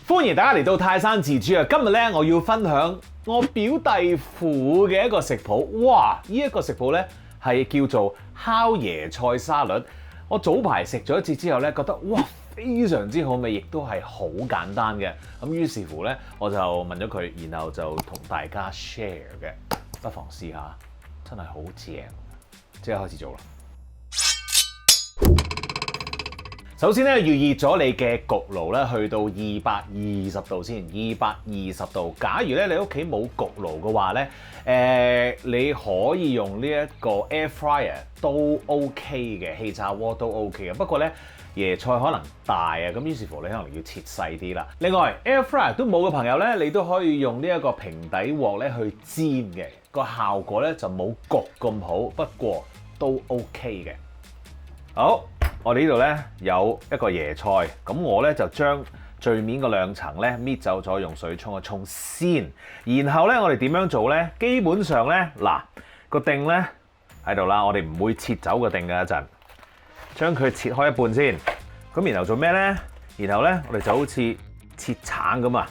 歡迎大家嚟到泰山自煮啊！今日咧我要分享我表弟父嘅一個食譜。哇！呢一個食譜咧係叫做烤椰菜沙律。我早排食咗一次之後咧，覺得哇非常之好味，亦都係好簡單嘅。咁於是乎咧，我就問咗佢，然後就同大家 share 嘅，不妨試下，真係好正。即刻開始做啦！首先咧，預熱咗你嘅焗爐咧，去到220度先，220度。假如咧你屋企冇焗爐嘅話咧，你可以用呢一個 air fryer 都 OK 嘅，氣炸鍋都 OK 嘅。不過咧，椰菜可能大啊，咁於是乎你可能要切細啲啦。另外 air fryer 都冇嘅朋友咧，你都可以用呢一個平底鑊咧去煎嘅，個效果咧就冇焗咁好，不過都 OK 嘅。好。我哋呢度咧有一個椰菜，咁我咧就將最面嗰兩層咧搣走咗，用水沖一沖先。然後咧我哋點樣做咧？基本上咧嗱個定咧喺度啦，我哋唔會切走個定嘅一陣，將佢切開一半先。咁然後做咩咧？然後咧我哋就好似切橙咁啊，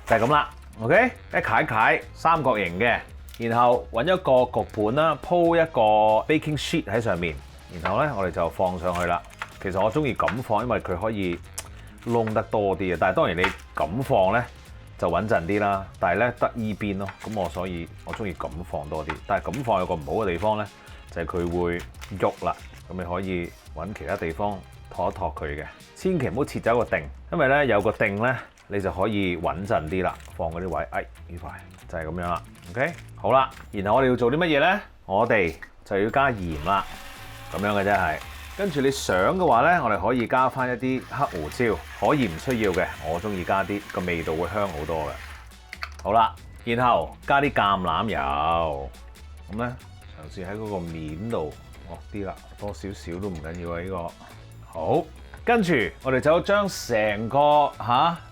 就係咁啦。OK， 一解一解三角形嘅，然後揾一個焗盤啦，鋪一個 baking sheet 喺上面。然後咧，我哋就放上去啦。其實我中意咁放，因為佢可以燶得多啲嘅。但係當然你咁放咧就穩陣啲啦。但係咧得依邊咯，咁所以我中意咁放多啲。但係咁放有個唔好嘅地方咧，就係佢會喐啦。咁你可以揾其他地方托一托佢嘅。千祈唔好切走個定，因為咧有個定咧，你就可以穩陣啲啦。放嗰啲位，呢塊就係咁樣啦。OK， 好啦。然後我哋要做啲乜嘢咧？我哋就要加鹽啦。咁樣嘅啫係，跟住你想嘅話咧，我哋可以加翻一啲黑胡椒，可以唔需要嘅，我中意加啲，個味道會香好多嘅。好啦，然後加啲橄欖油，咁咧嘗試喺嗰個面度落啲啦，多少少都唔緊要啊呢個。好，跟住我哋就將成個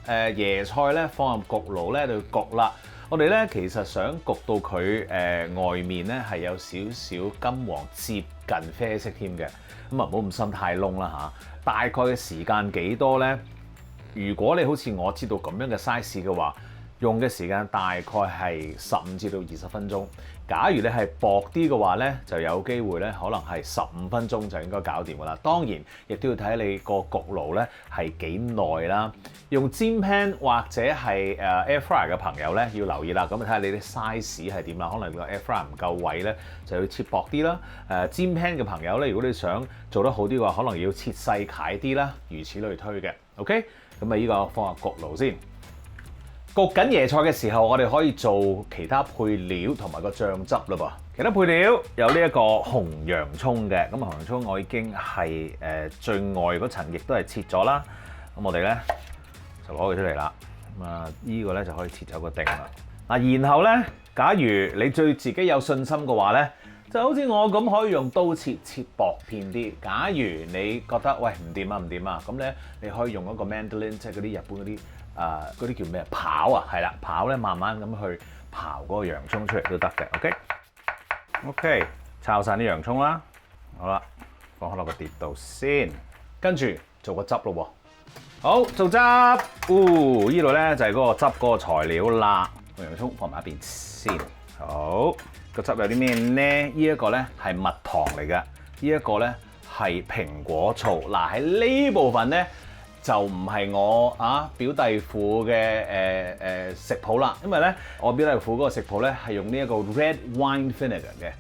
椰菜咧放入焗爐咧度焗啦。我哋咧其實想焗到佢外面咧係有少少金黃，接近啡色添嘅，咁啊唔好咁深太燶啦嚇。大概嘅時間幾多咧？如果你好似我知道咁樣嘅 size 嘅話，用嘅時間大概係15至到20分鐘。假如你係薄啲嘅話咧，就有機會咧可能係15分鐘就應該搞掂噶啦。當然，亦都要睇你個焗爐咧係幾耐啦。用煎 pan 或者係air fryer 嘅朋友咧要留意啦。咁睇下你啲 size 係點啦。可能個 air fryer 唔夠位咧，就要切薄啲啦。煎 pan 嘅朋友咧，如果你想做得好啲嘅話，可能要切細塊啲啦。如此類推嘅。OK， 咁啊呢個放入焗爐先。焗緊椰菜嘅時候，我哋可以做其他配料同埋個醬汁啦噃。其他配料有呢一個紅洋葱嘅，咁紅洋葱我已經係最外嗰層亦都係切咗啦。咁我哋咧就攞佢出嚟啦。咁啊，呢個咧就可以切走個定啦。嗱，然後咧，假如你對自己有信心嘅話咧，就好似我咁可以用刀切薄片啲。假如你覺得喂唔掂啊，咁咧你可以用一個 mandolin， 即係嗰啲日本嗰啲。嗰啲叫咩？刨啊，係啦，刨咧慢慢咁去刨嗰個洋葱出嚟都得嘅。OK， 炒晒啲洋葱啦，好啦，放開落個碟度先，跟住做個汁咯喎。好，做汁，呢度咧就係嗰個汁嗰個材料啦。個洋葱放埋一邊先。好，個汁有啲咩咧？呢一個咧係蜜糖嚟嘅，呢一個咧係蘋果醋。嗱，喺呢部分咧。就唔係我表弟父嘅食譜啦，因為咧我表弟父嗰個食譜咧係用呢一個 red wine vinegar 嘅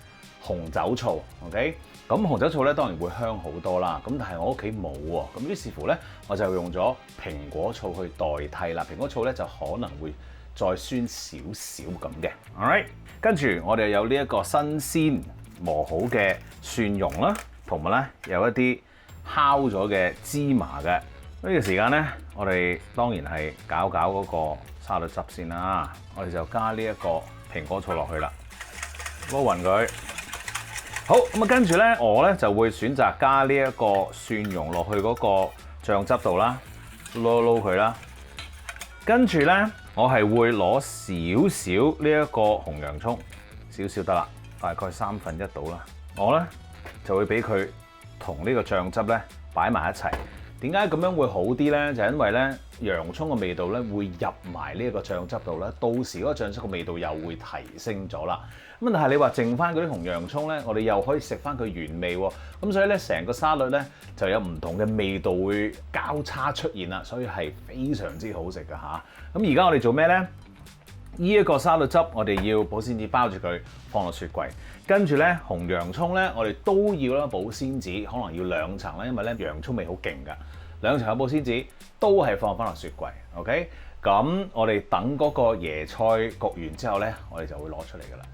紅酒醋 ，OK？ 咁紅酒醋咧當然會香好多啦，咁但係我屋企冇喎，咁於是乎咧我就用咗蘋果醋去代替啦。蘋果醋咧就可能會再酸少少咁嘅 ，alright？ 跟住我哋有呢一個新鮮磨好嘅蒜蓉啦，同埋咧有一啲烤咗嘅芝麻嘅。呢個時間咧，我哋當然係搞嗰個沙律汁先啦。我哋就加呢一個蘋果醋落去啦，撈勻佢。好，咁啊，跟住咧，我咧就會選擇加呢一個蒜蓉落去嗰個醬汁度啦，撈佢啦。跟住咧，我係會攞少少呢一個紅洋葱，少少得啦，大概1/3度啦。我咧就會俾佢同呢個醬汁咧擺埋一齊。點解咁樣會好啲咧？就係因為咧洋葱嘅味道咧會入埋呢一個醬汁度咧，到時嗰個醬汁嘅味道又會提升咗啦。咁但係你話剩翻嗰啲紅洋葱咧，我哋又可以食翻佢原味喎。咁所以咧成個沙律咧就有唔同嘅味道會交叉出現啦，所以係非常之好食㗎嚇。咁而家我哋做咩咧？呢一個沙律汁我哋要保鮮紙包住佢，放落雪櫃。跟住咧紅洋葱咧，我哋都要啦保鮮紙，可能要2層啦，因為咧洋葱味好勁㗎。2層嘅保鮮紙都係放翻落雪櫃。OK， 咁我哋等嗰個椰菜焗完之後咧，我哋就會攞出嚟㗎啦。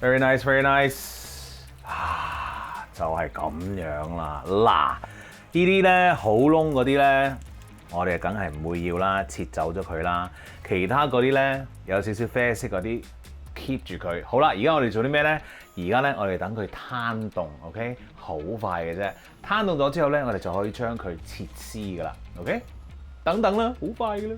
Very nice, very nice。啊，就係咁樣啦。嗱，呢啲咧好燶嗰啲咧，我哋梗係唔會要啦，切走咗佢啦。其他嗰啲咧有少少啡色嗰啲 keep 住佢。好啦，而家我哋做啲咩咧？而家咧我哋等佢攤凍 ，OK， 好快嘅啫。攤凍咗之後咧，我哋就可以將佢切絲噶啦 ，OK。等等啦，好快嘅啦。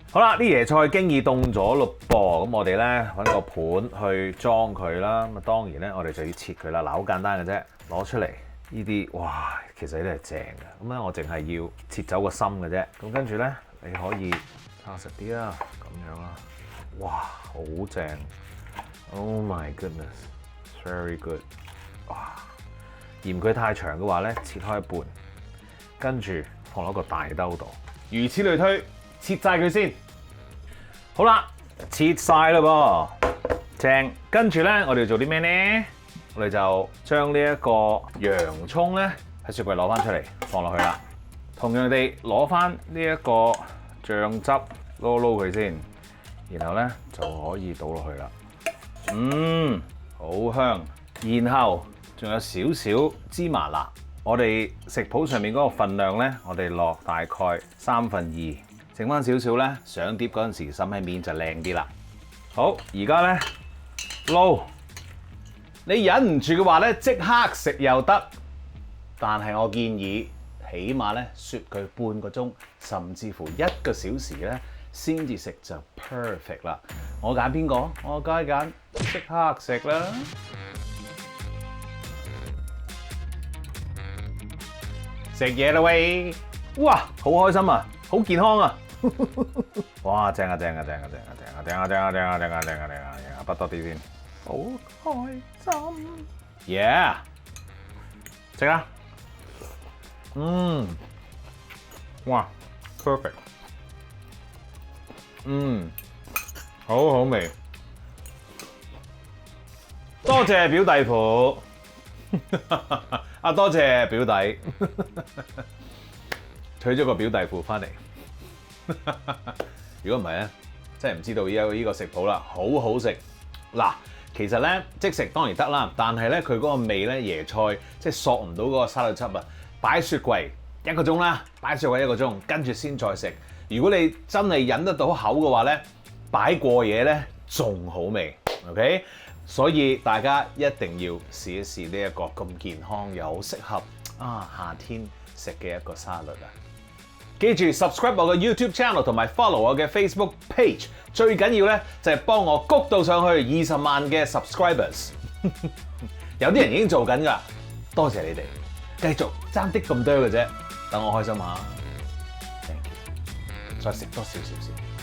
好啦，啲椰菜經已凍咗咯噃，咁我哋咧揾個盤去裝佢啦。咁啊當然咧，我哋就要切佢啦。嗱，好簡單嘅啫，攞出嚟呢啲，哇，其實呢啲係正嘅。咁咧我淨係要切走個心嘅啫。咁跟住咧，你可以揸實啲啦，咁樣啦。哇，好正 ！Oh my goodness，very good。哇，嫌佢太長嘅話咧，切開一半，跟住放落個大兜度，如此類推。切晒佢先，好啦，切晒啦噃，正。跟住咧，我哋做啲咩咧？我哋就將呢一個洋葱咧喺雪櫃攞翻出嚟，放落去啦。同樣地，攞翻呢一個醬汁撈佢先，然後咧就可以倒落去啦。好香。然後仲有少少芝麻辣，我哋食譜上面嗰個份量咧，我哋落大概2/3。剩翻少少咧，上碟嗰陣時滲喺面就靚啲啦。好，而家咧撈，你忍唔住嘅話咧，即刻食又得。但係我建議，起碼咧雪佢半個鐘，甚至乎1個小時咧，先至食就 perfect 啦。我揀邊個？我梗係揀即刻食啦。食嘢啦喂！哇，好開心啊，好健康啊！哇，正啊正啊正啊正啊正啊正啊正啊正啊正啊正啊正啊！筆多啲先，好開心。Yeah， 食啊！哇 ，perfect。好好味。多謝表弟父。多謝表弟。娶咗個表弟父翻嚟。如果唔係咧，真係唔知道呢個食譜啦，好好食。嗱，其實咧即食當然得啦，但係咧佢嗰個味咧椰菜即係索唔到嗰個沙律汁啊，擺雪櫃1個鐘啦，擺雪櫃1個鐘，跟住先再食。如果你真係忍得到口嘅話咧，擺過夜咧仲好味。OK， 所以大家一定要試一試呢一個咁健康又好適合夏天食嘅一個沙律啊！記住 subscribe 我嘅 YouTube channel 同埋 follow 我嘅 Facebook page， 最緊要咧就係幫我谷到上去20萬嘅 subscribers。有啲人已經做緊㗎，多謝你哋，繼續爭啲咁多嘅啫，等我開心下。Thank you，再食多少少先。